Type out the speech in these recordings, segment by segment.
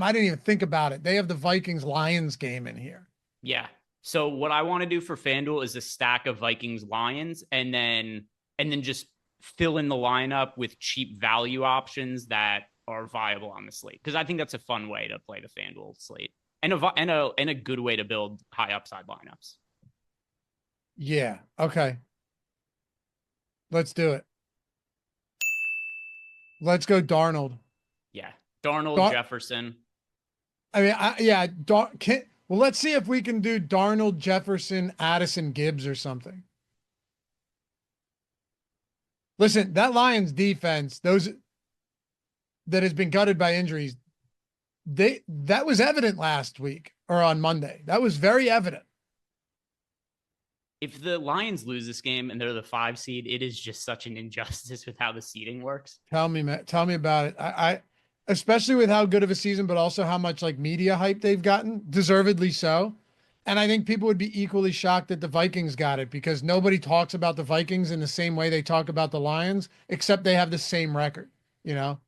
I didn't even think about it. They have the Vikings-Lions game in here. Yeah. So what I want to do for FanDuel is a stack of Vikings Lions and then just fill in the lineup with cheap value options that are viable on the slate. Because I think that's a fun way to play the FanDuel slate. And a good way to build high upside lineups. Yeah. Okay. Let's do it. Let's go Darnold. Yeah. Darnold, Dar Jefferson. I mean, yeah. Well, let's see if we can do Darnold, Jefferson, Addison, Gibbs, or something. Listen, that Lions defense, those that has been gutted by injuries, that was evident last week or on Monday. That was very evident. If the Lions lose this game and they're the 5 seed, it is just such an injustice with how the seeding works. Tell me, man. Tell me about it. I especially with how good of a season, but also how much like media hype they've gotten, deservedly so. And I think people would be equally shocked that the Vikings got it because nobody talks about the Vikings in the same way they talk about the Lions, except they have the same record, you know?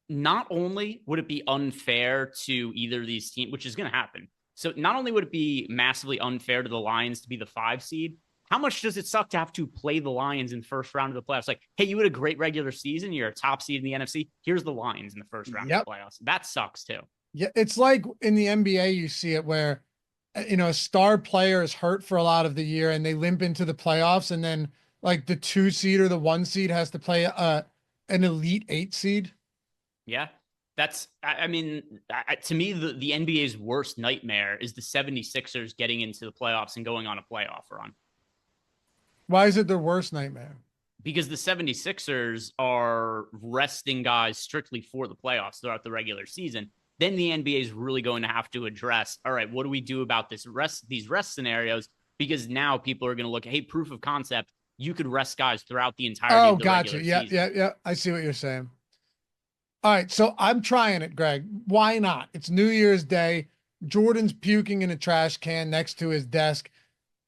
Not only would it be unfair to either of these teams, which is going to happen. So not only would it be massively unfair to the Lions to be the 5 seed, how much does it suck to have to play the Lions in the first round of the playoffs? Like, hey, you had a great regular season. You're a top seed in the NFC. Here's the Lions in the first round of the playoffs. That sucks too. Yeah, it's like in the NBA, you see it where, a star player is hurt for a lot of the year and they limp into the playoffs. And then like the 2 seed or the 1 seed has to play an elite 8 seed. Yeah. I mean, to me, the NBA's worst nightmare is the 76ers getting into the playoffs and going on a playoff run. Why is it their worst nightmare? Because the 76ers are resting guys strictly for the playoffs throughout the regular season. Then the NBA is really going to have to address, all right, what do we do about these rest scenarios? Because now people are going to look, hey, proof of concept, you could rest guys throughout the entirety of the regular season. Yeah. I see what you're saying. All right, so I'm trying it, Greg. Why not? It's New Year's Day. Jordan's puking in a trash can next to his desk.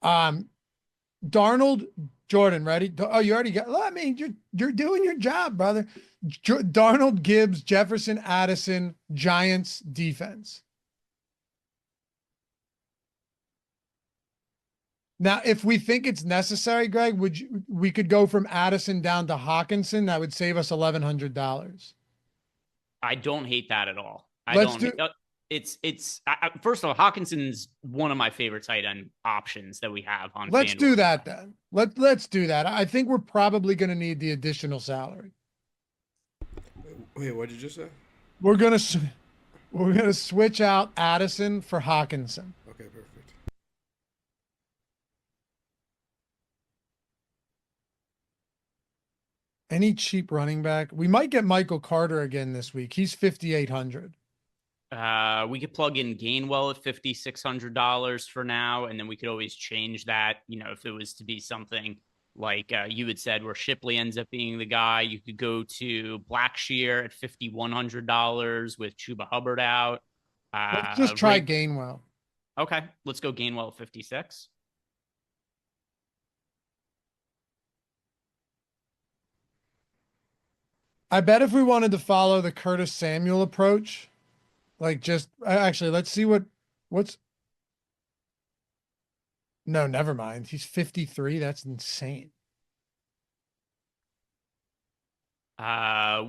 Darnold, Jordan, ready? Oh, you already got. I mean, you're doing your job, brother. Darnold, Gibbs, Jefferson, Addison, Giants defense. Now, if we think it's necessary, Greg, we could go from Addison down to Hawkinson. That would save us $1,100. I don't hate that at all. First of all, Hawkinson's one of my favorite tight end options that we have on. Let's do that then. Let's do that. I think we're probably going to need the additional salary. Wait, what did you just say? We're gonna switch out Addison for Hawkinson. Okay, perfect. Any cheap running back? We might get Michael Carter again this week. He's 5,800. We could plug in Gainwell at $5,600 for now, and then we could always change that. If it was to be something like you had said, where Shipley ends up being the guy, you could go to Blackshear at $5,100 with Chuba Hubbard out. Let's just try Gainwell. Okay, let's go Gainwell at 56. I bet if we wanted to follow the Curtis Samuel approach, like actually, let's see what's. No, never mind. He's 53. That's insane.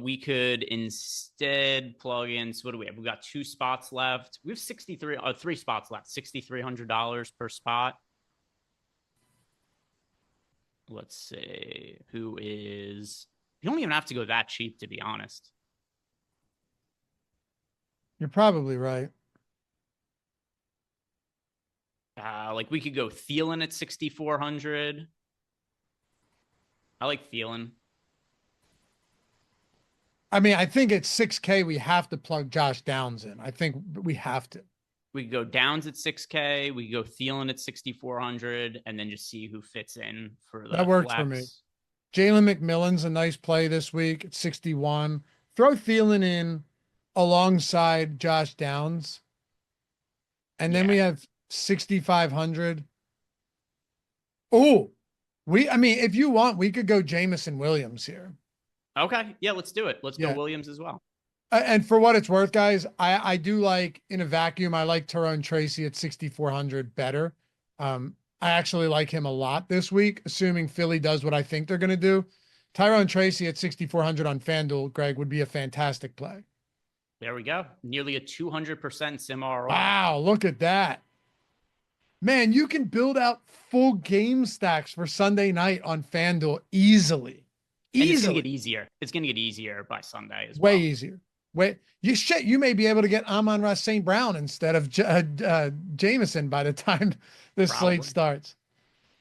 We could instead plug in. So what do we have? We got 2 spots left. We have 3 spots left. $6,300 per spot. Let's see who is. You don't even have to go that cheap, to be honest. You're probably right. Like we could go Thielen at 6,400. I like Thielen. I mean, I think at 6K we have to plug Josh Downs in. I think we have to. We could go Downs at 6K. We could go Thielen at 6,400, and then just see who fits in for the. That works for me. Jalen McMillan's a nice play this week at 61. Throw Thielen in alongside Josh Downs. And then we have 6,500. Oh, if you want, we could go Jamison Williams here. Okay. Yeah, let's do it. Let's go Williams as well. And for what it's worth, guys, I do like in a vacuum. I like Tyrone Tracy at 6,400 better. I actually like him a lot this week, assuming Philly does what I think they're going to do. Tyrone Tracy at 6,400 on FanDuel, Greg, would be a fantastic play. There we go. Nearly a 200% sim ROI. Wow, look at that. Man, you can build out full game stacks for Sunday night on FanDuel easily. And it's going to get easier. It's going to get easier by Sunday as well. Way easier. You may be able to get Amon-Ra St. Brown instead of Jameson by the time this slate starts.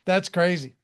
That's crazy.